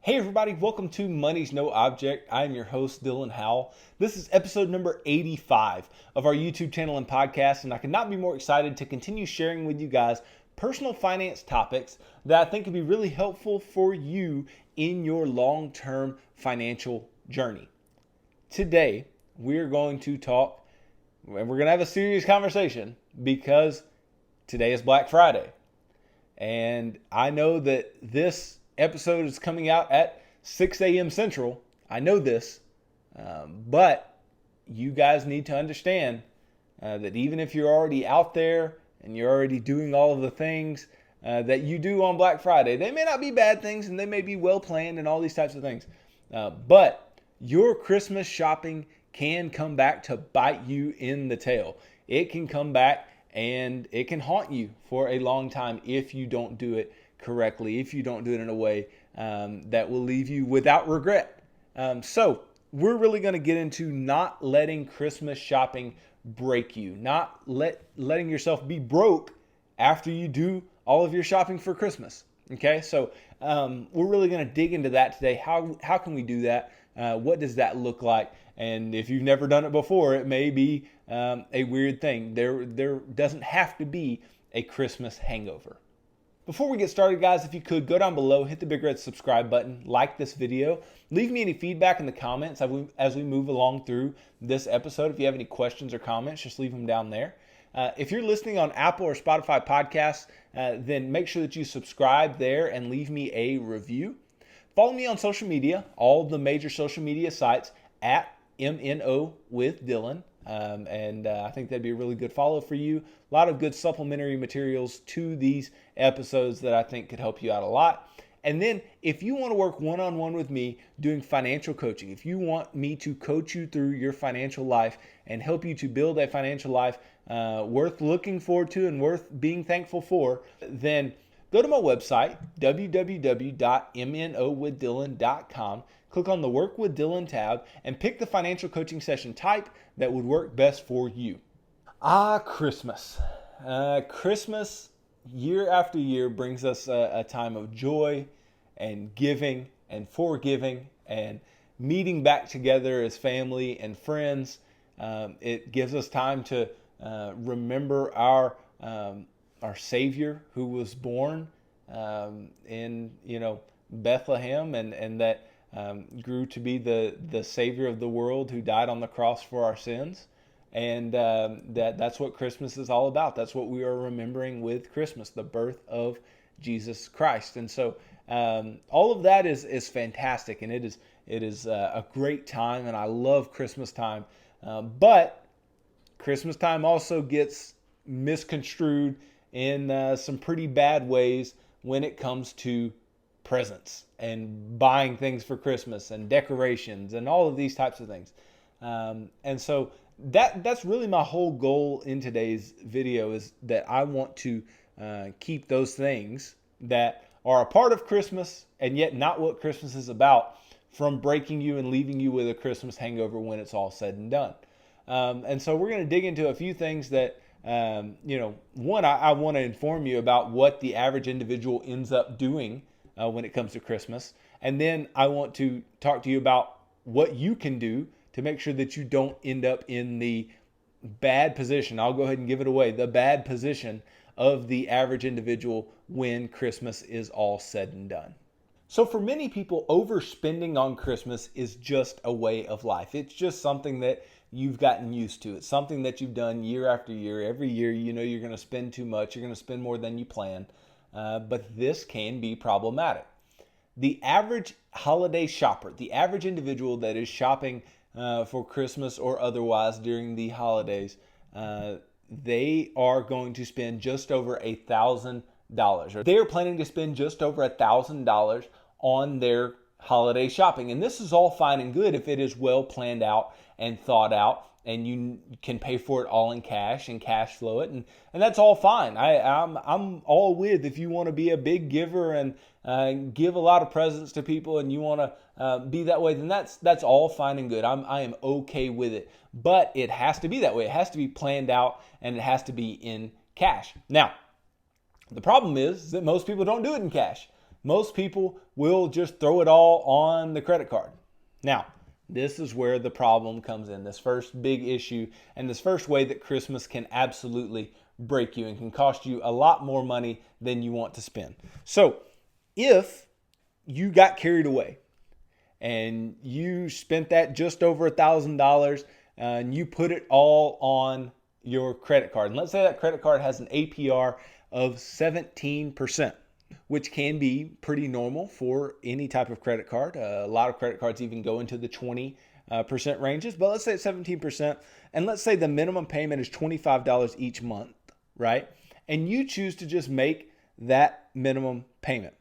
Hey everybody, welcome to Money's No Object. I am your host, Dylan Howell. This is episode number 85 of our YouTube channel and podcast, and I could not be more excited to continue sharing with you guys personal finance topics that I think could be really helpful for you in your long-term financial journey. Today, we're going to talk, and we're going to have a serious conversation because today is Black Friday. And I know that this episode is coming out at 6 a.m. Central. I know this, but you guys need to understand that even if you're already out there and you're already doing all of the things that you do on Black Friday, they may not be bad things and they may be well planned and all these types of things, but your Christmas shopping can come back to bite you in the tail. It can come back and it can haunt you for a long time if you don't do it correctly, if you don't do it in a way that will leave you without regret. So we're really going to get into not letting Christmas shopping break you, not letting yourself be broke after you do all of your shopping for Christmas. Okay, so we're really going to dig into that today. How can we do that? What does that look like? And if you've never done it before, it may be a weird thing. There doesn't have to be a Christmas hangover. Before we get started, guys, if you could, go down below, hit the big red subscribe button, like this video. Leave me any feedback in the comments as we move along through this episode. If you have any questions or comments, just leave them down there. If you're listening on Apple or Spotify podcasts, then make sure that you subscribe there and leave me a review. Follow me on social media, all the major social media sites at MNO with Dylan. And I think that'd be a really good follow for you. A lot of good supplementary materials to these episodes that I think could help you out a lot. And then if you want to work one-on-one with me doing financial coaching, if you want me to coach you through your financial life and help you to build a financial life worth looking forward to and worth being thankful for, then go to my website, www.mnowithdylan.com. Click on the Work with Dylan tab and pick the financial coaching session type that would work best for you. Christmas. Christmas, year after year, brings us a time of joy and giving and forgiving and meeting back together as family and friends. It gives us time to remember our Savior who was born in Bethlehem and that grew to be the Savior of the world who died on the cross for our sins. And that's what Christmas is all about. That's what we are remembering with Christmas, the birth of Jesus Christ. And so all of that is fantastic, and it is a great time, and I love Christmas time. But Christmas time also gets misconstrued in some pretty bad ways when it comes to presents and buying things for Christmas and decorations and all of these types of things. And so that's really my whole goal in today's video, is that I want to keep those things that are a part of Christmas and yet not what Christmas is about from breaking you and leaving you with a Christmas hangover when it's all said and done. And so we're going to dig into a few things that one, I want to inform you about what the average individual ends up doing when it comes to Christmas. And then I want to talk to you about what you can do to make sure that you don't end up in the bad position. I'll go ahead and give it away. The bad position of the average individual when Christmas is all said and done. So for many people, overspending on Christmas is just a way of life. It's just something that you've gotten used to. It's something that you've done year after year. Every year, you're going to spend too much. You're going to spend more than you plan. But this can be problematic. The average holiday shopper, the average individual that is shopping for Christmas or otherwise during the holidays, they are going to spend just over $1,000. They are planning to spend just over $1,000 on their holiday shopping. And this is all fine and good if it is well planned out and thought out, and you can pay for it all in cash and cash flow it, and that's all fine. I'm all with if you want to be a big giver and give a lot of presents to people, and you want to be that way, then that's all fine and good. I am okay with it, but it has to be that way. It has to be planned out, and it has to be in cash. Now, the problem is that most people don't do it in cash. Most people will just throw it all on the credit card. Now, this is where the problem comes in, this first big issue, and this first way that Christmas can absolutely break you and can cost you a lot more money than you want to spend. So, if you got carried away and you spent that just over $1,000 and you put it all on your credit card, and let's say that credit card has an APR of 17%, which can be pretty normal for any type of credit card. A lot of credit cards even go into the 20% ranges, but let's say it's 17%, and let's say the minimum payment is $25 each month, right? And you choose to just make that minimum payment.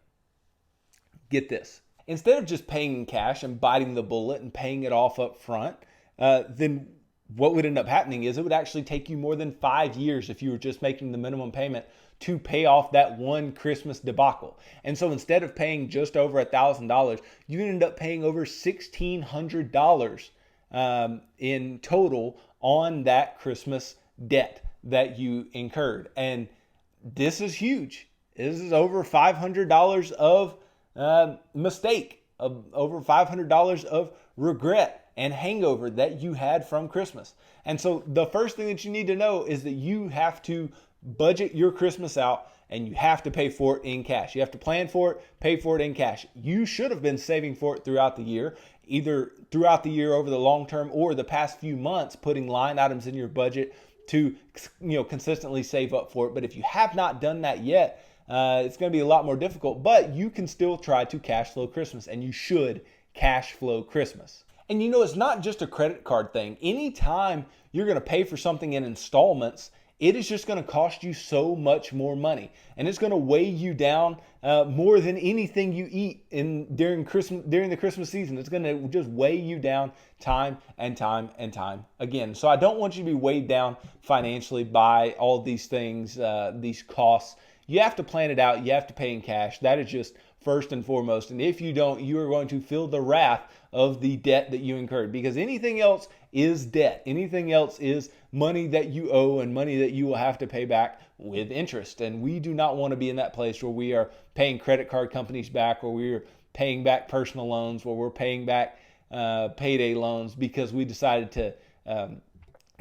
Get this. Instead of just paying in cash and biting the bullet and paying it off up front, then what would end up happening is it would actually take you more than 5 years if you were just making the minimum payment to pay off that one Christmas debacle. And so instead of paying just over $1,000, you end up paying over $1,600 in total on that Christmas debt that you incurred. And this is huge. This is over $500 of mistake, over $500 of regret and hangover that you had from Christmas. And so the first thing that you need to know is that you have to budget your Christmas out and you have to pay for it in cash. You have to plan for it, pay for it in cash. You should have been saving for it throughout the year, either throughout the year over the long term or the past few months, putting line items in your budget to consistently save up for it. But if you have not done that yet, it's going to be a lot more difficult, but you can still try to cash flow Christmas, and you should cash flow Christmas. And it's not just a credit card thing. Anytime you're going to pay for something in installments, it is just going to cost you so much more money, and it's going to weigh you down more than anything you eat during the Christmas season. It's going to just weigh you down time and time and time again. So I don't want you to be weighed down financially by all these things, these costs. You have to plan it out. You have to pay in cash. That is just first and foremost. And if you don't, you are going to feel the wrath of the debt that you incurred, because anything else is debt. Anything else is money that you owe and money that you will have to pay back with interest. And we do not want to be in that place where we are paying credit card companies back, where we are paying back personal loans, where we're paying back payday loans because we decided to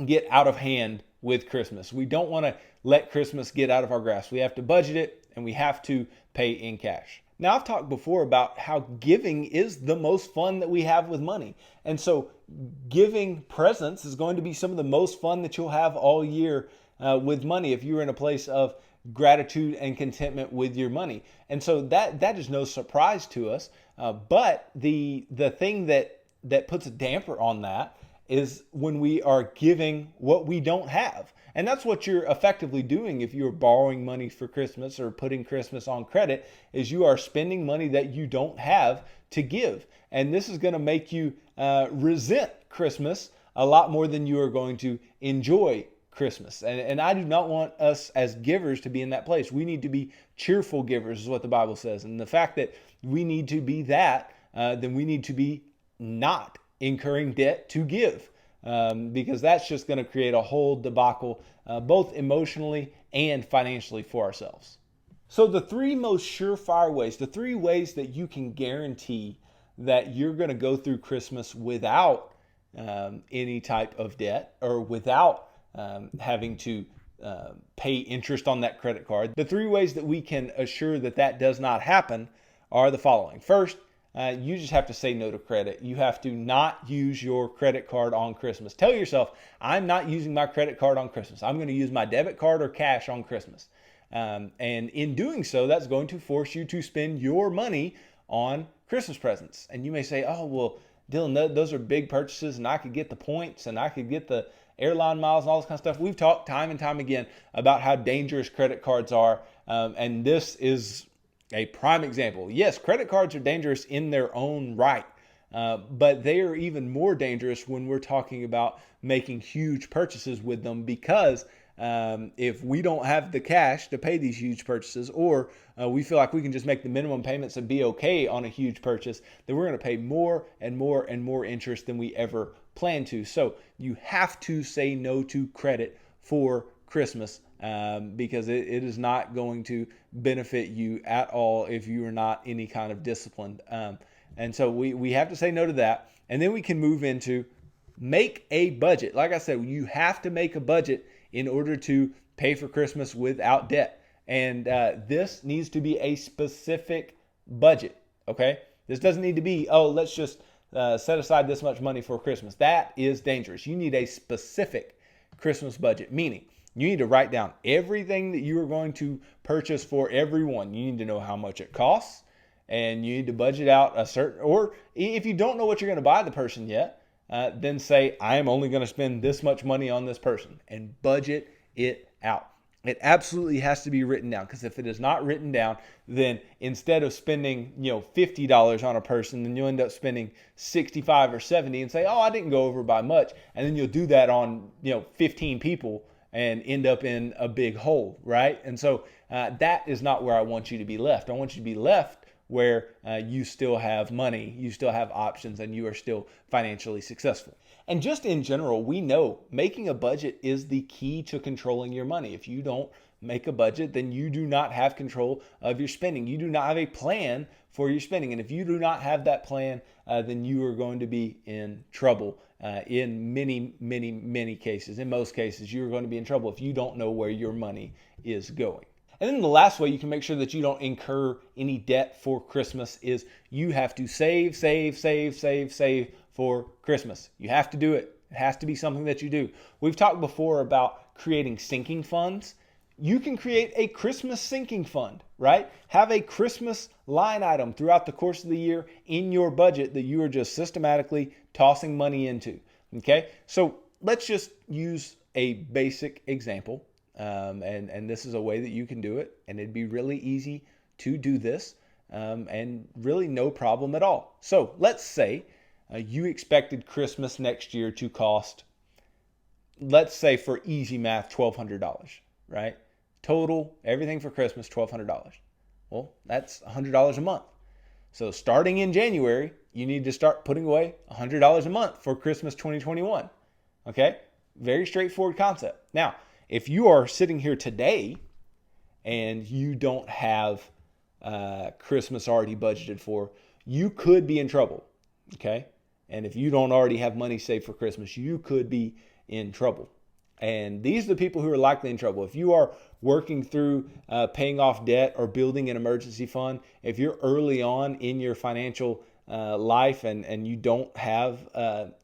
get out of hand with Christmas. We don't want to let Christmas get out of our grasp. We have to budget it, and we have to pay in cash. Now, I've talked before about how giving is the most fun that we have with money. And so giving presents is going to be some of the most fun that you'll have all year with money if you're in a place of gratitude and contentment with your money. And so that is no surprise to us. But the thing that puts a damper on that is when we are giving what we don't have. And that's what you're effectively doing if you're borrowing money for Christmas or putting Christmas on credit, is you are spending money that you don't have to give. And this is going to make you resent Christmas a lot more than you are going to enjoy Christmas. And I do not want us as givers to be in that place. We need to be cheerful givers, is what the Bible says. And the fact that we need to be that, then we need to be not incurring debt to give, because that's just going to create a whole debacle, both emotionally and financially for ourselves. So the three most surefire ways, the three ways that you can guarantee that you're going to go through Christmas without any type of debt or without having to pay interest on that credit card. The three ways that we can assure that does not happen are the following. First, you just have to say no to credit. You have to not use your credit card on Christmas. Tell yourself, I'm not using my credit card on Christmas. I'm going to use my debit card or cash on Christmas. And in doing so, that's going to force you to spend your money on Christmas presents. And you may say, oh, well, Dylan, those are big purchases, and I could get the points, and I could get the airline miles and all this kind of stuff. We've talked time and time again about how dangerous credit cards are. And this is a prime example. Yes, credit cards are dangerous in their own right, but they are even more dangerous when we're talking about making huge purchases with them, because if we don't have the cash to pay these huge purchases, or we feel like we can just make the minimum payments and be okay on a huge purchase, then we're going to pay more and more and more interest than we ever planned to. So you have to say no to credit for Christmas because it is not going to benefit you at all if you are not any kind of disciplined. And so we have to say no to that. And then we can move into make a budget. Like I said, you have to make a budget in order to pay for Christmas without debt. And this needs to be a specific budget, okay? This doesn't need to be, oh, let's just set aside this much money for Christmas. That is dangerous. You need a specific Christmas budget, meaning you need to write down everything that you are going to purchase for everyone. You need to know how much it costs, and you need to budget out a certain, or if you don't know what you're going to buy the person yet, then say, I am only going to spend this much money on this person, and budget it out. It absolutely has to be written down, because if it is not written down, then instead of spending, $50 on a person, then you'll end up spending 65 or 70 and say, oh, I didn't go over by much. And then you'll do that on, 15 people and end up in a big hole, right? And so that is not where I want you to be left. I want you to be left where you still have money, you still have options, and you are still financially successful. And just in general, we know making a budget is the key to controlling your money. If you don't make a budget, then you do not have control of your spending. You do not have a plan for your spending. And if you do not have that plan, then you are going to be in trouble in many cases. In most cases, you're going to be in trouble if you don't know where your money is going. And then the last way you can make sure that you don't incur any debt for Christmas is you have to save for Christmas. You have to do it. It has to be something that you do. We've talked before about creating sinking funds. You can create a Christmas sinking fund, right? Have a Christmas line item throughout the course of the year in your budget that you are just systematically tossing money into, okay? So let's just use a basic example. And this is a way that you can do it, and it'd be really easy to do this, and really no problem at all. So let's say you expected Christmas next year to cost, let's say for easy math, $1,200, right? Total, everything for Christmas, $1,200. Well, that's $100 a month. So starting in January, you need to start putting away $100 a month for Christmas 2021, okay? Very straightforward concept. Now, if you are sitting here today and you don't have Christmas already budgeted for, you could be in trouble, okay? And if you don't already have money saved for Christmas, you could be in trouble. And these are the people who are likely in trouble. If you are working through paying off debt or building an emergency fund, if you're early on in your financial life and you don't have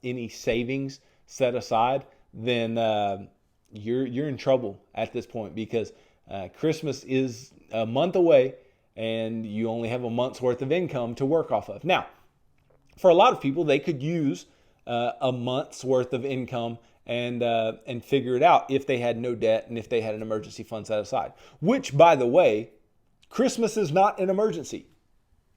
any savings set aside, then you're in trouble at this point, because Christmas is a month away and you only have a month's worth of income to work off of. Now, for a lot of people, they could use a month's worth of income and figure it out if they had no debt and if they had an emergency fund set aside. Which, by the way, Christmas is not an emergency.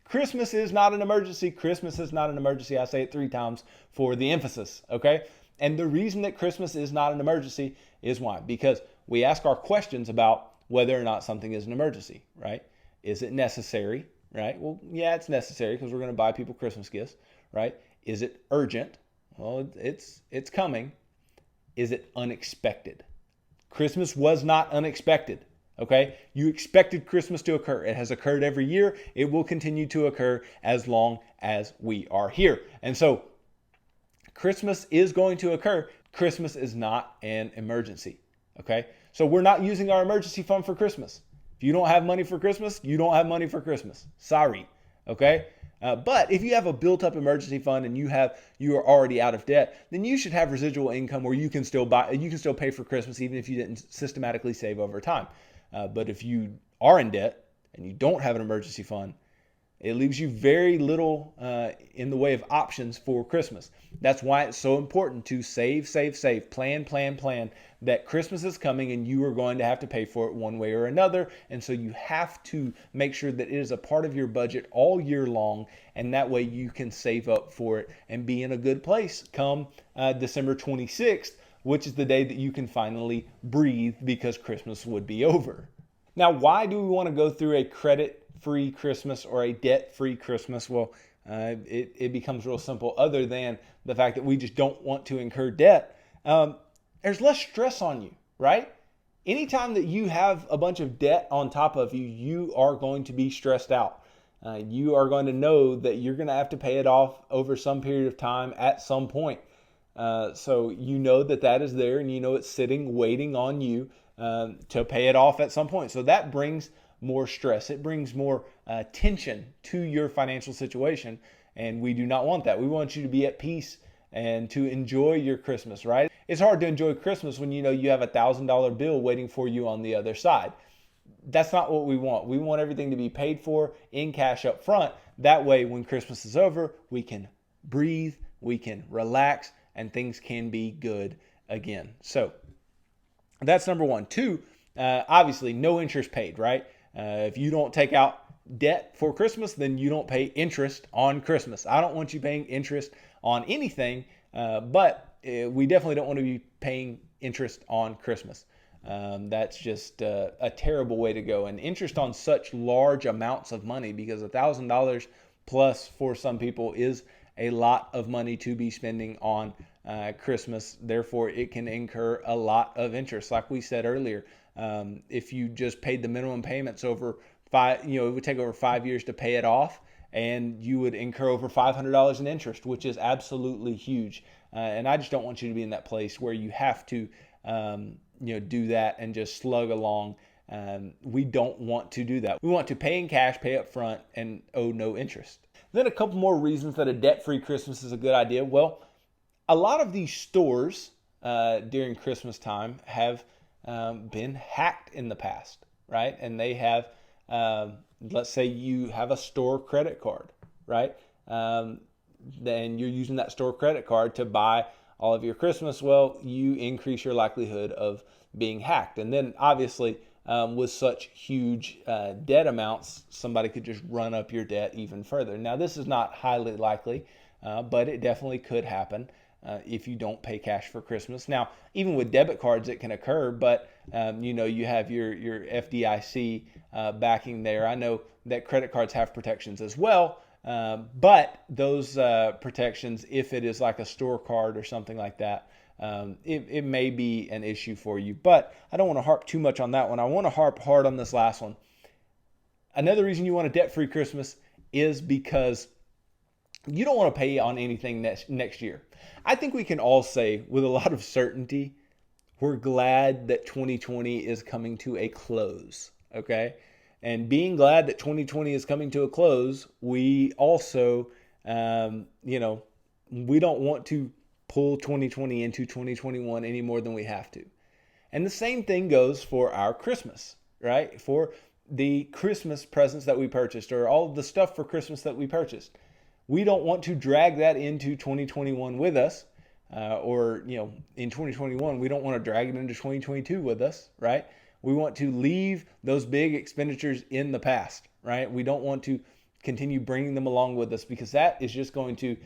Christmas is not an emergency. Christmas is not an emergency. I say it 3 times for the emphasis, okay? And the reason that Christmas is not an emergency is why? Because we ask our questions about whether or not something is an emergency, right? Is it necessary, right? Well, yeah, it's necessary because we're going to buy people Christmas gifts, right? Is it urgent? Well, it's coming. Is it unexpected? Christmas was not unexpected, okay? You expected Christmas to occur. It has occurred every year. It will continue to occur as long as we are here. And so Christmas is going to occur. Christmas is not an emergency, okay? So we're not using our emergency fund for Christmas. If you don't have money for Christmas, you don't have money for Christmas. Sorry, okay? But if you have a built-up emergency fund and you are already out of debt, then you should have residual income where you can still pay for Christmas even if you didn't systematically save over time. But if you are in debt and you don't have an emergency fund, it leaves you very little in the way of options for Christmas. That's why it's so important to save, plan that Christmas is coming and you are going to have to pay for it one way or another. And so you have to make sure that it is a part of your budget all year long. And that way you can save up for it and be in a good place come December 26th, which is the day that you can finally breathe because Christmas would be over. Now, why do we want to go through a credit-free Christmas or a debt-free Christmas? Well, it becomes real simple. Other than the fact that we just don't want to incur debt, there's less stress on you, right? Anytime that you have a bunch of debt on top of you, you are going to be stressed out. You are going to know that you're going to have to pay it off over some period of time at some point. So you know that that is there, and you know it's sitting, waiting on you to pay it off at some point. So that brings more stress. It brings more tension to your financial situation, and we do not want that. We want you to be at peace and to enjoy your Christmas, right? It's hard to enjoy Christmas when you know you have $1,000 bill waiting for you on the other side. That's not what we want. We want everything to be paid for in cash up front. That way, when Christmas is over, we can breathe, we can relax, and things can be good again. So that's number one. Two, obviously, no interest paid, right? If you don't take out debt for Christmas, then you don't pay interest on Christmas. I don't want you paying interest on anything, but we definitely don't want to be paying interest on Christmas. That's just a terrible way to go. And interest on such large amounts of money, because $1,000 plus for some people is a lot of money to be spending on Christmas. Therefore, it can incur a lot of interest. Like we said earlier, if you just paid the minimum payments over it would take over 5 years to pay it off, and you would incur over $500 in interest, which is absolutely huge. And I just don't want you to be in that place where you have to, do that and just slug along. We don't want to do that. We want to pay in cash, pay up front, and owe no interest. Then a couple more reasons that a debt-free Christmas is a good idea. Well, a lot of these stores during Christmas time have been hacked in the past, right? And they have, let's say you have a store credit card, right? Then you're using that store credit card to buy all of your Christmas. Well, you increase your likelihood of being hacked. And then obviously, with such huge debt amounts, somebody could just run up your debt even further. Now, this is not highly likely, but it definitely could happen if you don't pay cash for Christmas. Now, even with debit cards, it can occur, but you have your FDIC backing there. I know that credit cards have protections as well, but those protections, if it is like a store card or something like that, it may be an issue for you. But I don't want to harp too much on that one. I want to harp hard on this last one. Another reason you want a debt-free Christmas is because you don't want to pay on anything next year. I think we can all say with a lot of certainty, we're glad that 2020 is coming to a close, okay? And being glad that 2020 is coming to a close, we also, we don't want to pull 2020 into 2021 any more than we have to. And the same thing goes for our Christmas, right? For the Christmas presents that we purchased, or all of the stuff for Christmas that we purchased. We don't want to drag that into 2021 with us, in 2021, we don't want to drag it into 2022 with us, right? We want to leave those big expenditures in the past, right? We don't want to continue bringing them along with us, because that is just going to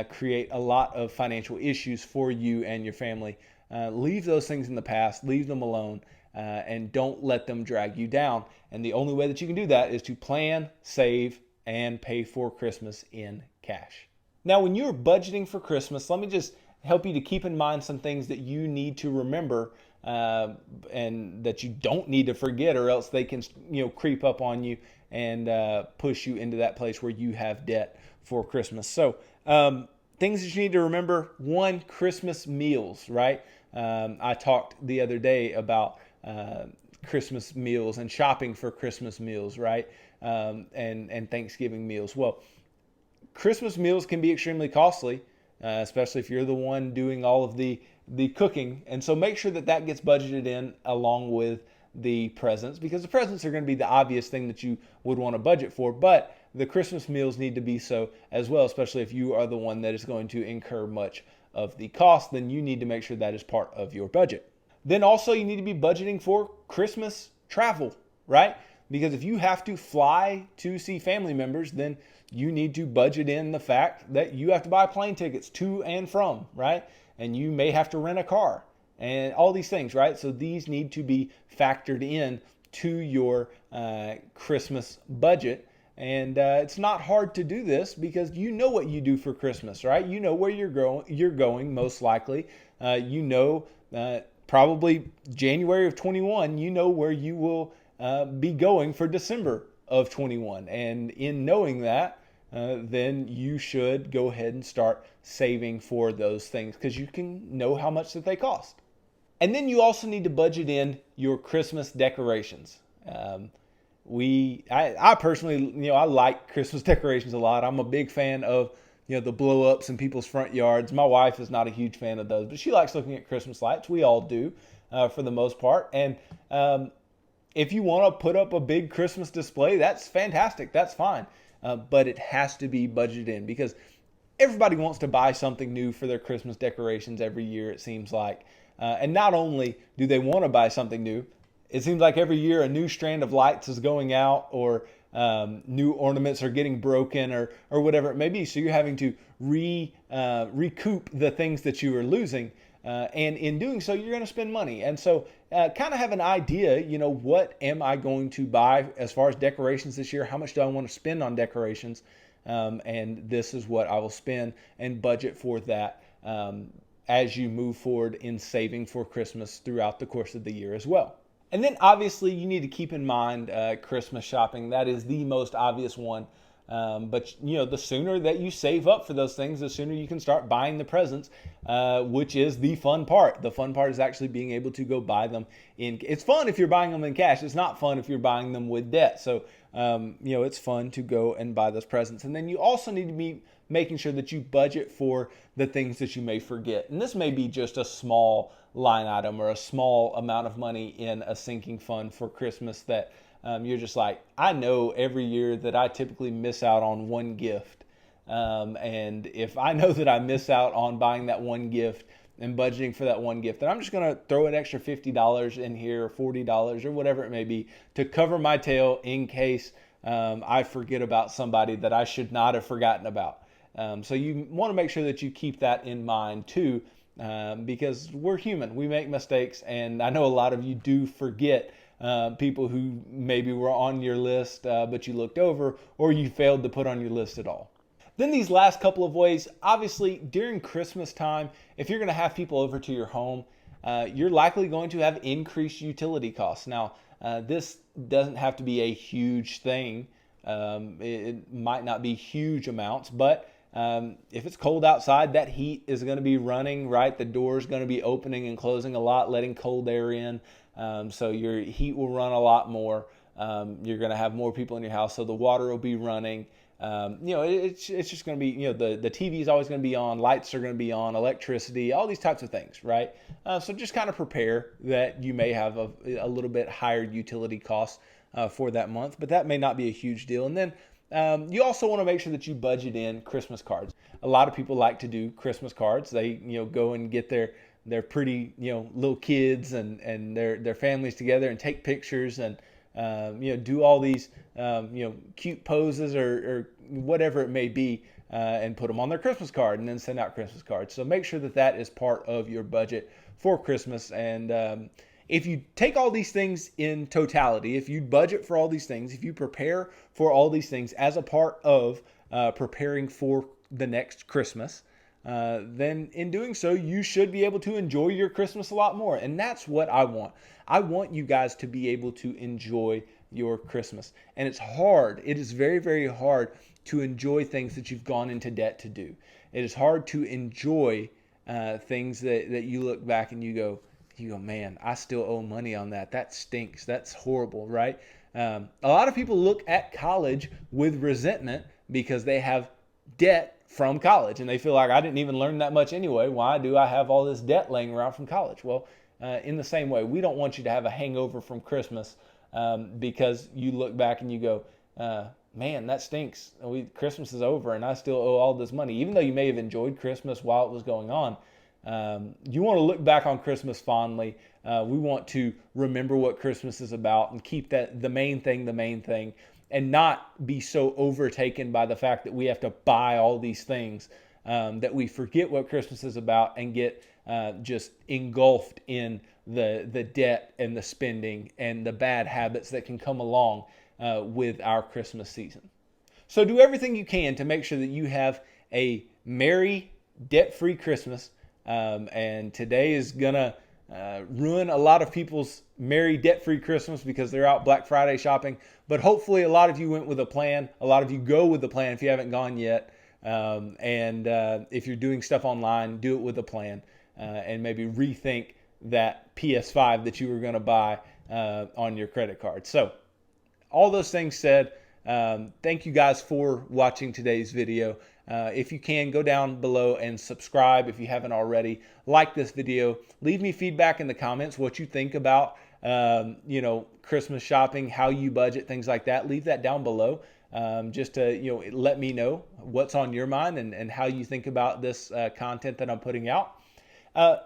create a lot of financial issues for you and your family. Leave those things in the past, leave them alone, and don't let them drag you down. And the only way that you can do that is to plan, save, and pay for Christmas in cash. Now, when you're budgeting for Christmas, let me just help you to keep in mind some things that you need to remember and that you don't need to forget, or else they can creep up on you and push you into that place where you have debt for Christmas. So things that you need to remember: one, Christmas meals, right? I talked the other day about Christmas meals and shopping for Christmas meals, right? And Thanksgiving meals. Well, Christmas meals can be extremely costly, especially if you're the one doing all of the cooking. And so make sure that gets budgeted in along with the presents, because the presents are going to be the obvious thing that you would want to budget for, but the Christmas meals need to be so as well, especially if you are the one that is going to incur much of the cost. Then you need to make sure that is part of your budget. Then also you need to be budgeting for Christmas travel, right? Because if you have to fly to see family members, then you need to budget in the fact that you have to buy plane tickets to and from, right? And you may have to rent a car and all these things, right? So these need to be factored in to your Christmas budget. And it's not hard to do this, because you know what you do for Christmas, right? You know where you're going most likely. probably January of 21, you know where you will be going for December of 21. And in knowing that, then you should go ahead and start saving for those things because you can know how much that they cost. And then you also need to budget in your Christmas decorations. I personally, I like Christmas decorations a lot. I'm a big fan of, the blow ups in people's front yards. My wife is not a huge fan of those, but she likes looking at Christmas lights. We all do, for the most part. And if you want to put up a big Christmas display, that's fantastic. That's fine. But it has to be budgeted in because everybody wants to buy something new for their Christmas decorations every year, it seems like. And not only do they want to buy something new, it seems like every year a new strand of lights is going out or new ornaments are getting broken or whatever it may be. So you're having to recoup the things that you are losing. And in doing so, you're going to spend money. And so kind of have an idea, what am I going to buy as far as decorations this year? How much do I want to spend on decorations? And this is what I will spend and budget for that as you move forward in saving for Christmas throughout the course of the year as well. And then obviously you need to keep in mind Christmas shopping. That is the most obvious one. But the sooner that you save up for those things, the sooner you can start buying the presents, which is the fun part. The fun part is actually being able to go buy them it's fun if you're buying them in cash. It's not fun if you're buying them with debt. So, it's fun to go and buy those presents. And then you also need to be making sure that you budget for the things that you may forget. And this may be just a small line item or a small amount of money in a sinking fund for Christmas that you're just like, I know every year that I typically miss out on one gift. And if I know that I miss out on buying that one gift and budgeting for that one gift, then I'm just going to throw an extra $50 in here or $40 or whatever it may be to cover my tail in case I forget about somebody that I should not have forgotten about. So you want to make sure that you keep that in mind too, because we're human. We make mistakes, and I know a lot of you do forget people who maybe were on your list, but you looked over or you failed to put on your list at all. Then these last couple of ways, obviously during Christmas time, if you're going to have people over to your home, you're likely going to have increased utility costs. Now, this doesn't have to be a huge thing. It might not be huge amounts, but if it's cold outside, that heat is going to be running, right? The door is going to be opening and closing a lot, letting cold air in. So your heat will run a lot more. You're going to have more people in your house, so the water will be running. It's just going to be, the TV is always going to be on, lights are going to be on, electricity, all these types of things, right? So just kind of prepare that you may have a little bit higher utility costs for that month, but that may not be a huge deal. And then you also want to make sure that you budget in Christmas cards. A lot of people like to do Christmas cards. They, go and get their pretty, little kids and their families together and take pictures and, do all these, cute poses or whatever it may be, and put them on their Christmas card and then send out Christmas cards. So make sure that that is part of your budget for Christmas. And if you take all these things in totality, if you budget for all these things, if you prepare for all these things as a part of preparing for the next Christmas, then in doing so, you should be able to enjoy your Christmas a lot more. And that's what I want. I want you guys to be able to enjoy your Christmas. And it's hard. It is very, very hard to enjoy things that you've gone into debt to do. It is hard to enjoy things that you look back and you go, man, I still owe money on that. That stinks. That's horrible, right? A lot of people look at college with resentment because they have debt from college and they feel like I didn't even learn that much anyway. Why do I have all this debt laying around from college? Well, in the same way, we don't want you to have a hangover from Christmas because you look back and you go, man, that stinks. Christmas is over and I still owe all this money. Even though you may have enjoyed Christmas while it was going on, you want to look back on Christmas fondly. We want to remember what Christmas is about and keep that the main thing, and not be so overtaken by the fact that we have to buy all these things that we forget what Christmas is about and get just engulfed in the debt and the spending and the bad habits that can come along with our Christmas season. So do everything you can to make sure that you have a merry, debt-free Christmas. And today is gonna ruin a lot of people's merry debt-free Christmas because they're out Black Friday shopping. But hopefully a lot of you went with a plan. A lot of you go with the plan if you haven't gone yet. If you're doing stuff online, do it with a plan, and maybe rethink that PS5 that you were going to buy on your credit card. So all those things said, thank you guys for watching today's video. If you can, go down below and subscribe if you haven't already. Like this video. Leave me feedback in the comments what you think about Christmas shopping, how you budget, things like that. Leave that down below. Just to let me know what's on your mind and how you think about this content that I'm putting out.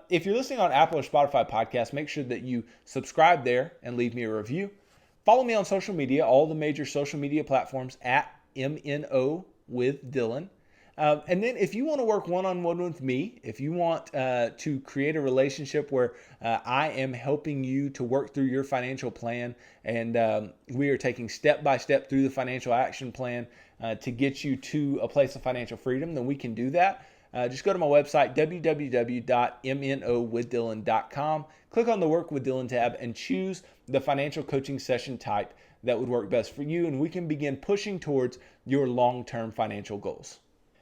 If you're listening on Apple or Spotify podcasts, make sure that you subscribe there and leave me a review. Follow me on social media, all the major social media platforms at MNO with Dylan. And then if you want to work one-on-one with me, if you want to create a relationship where I am helping you to work through your financial plan, and we are taking step by step through the financial action plan to get you to a place of financial freedom, then we can do that. Just go to my website, www.mnowithdylan.com. Click on the Work with Dylan tab and choose the financial coaching session type that would work best for you, and we can begin pushing towards your long-term financial goals.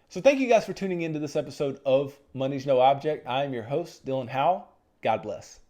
So thank you guys for tuning into this episode of Money's No Object. I am your host, Dylan Howell. God bless.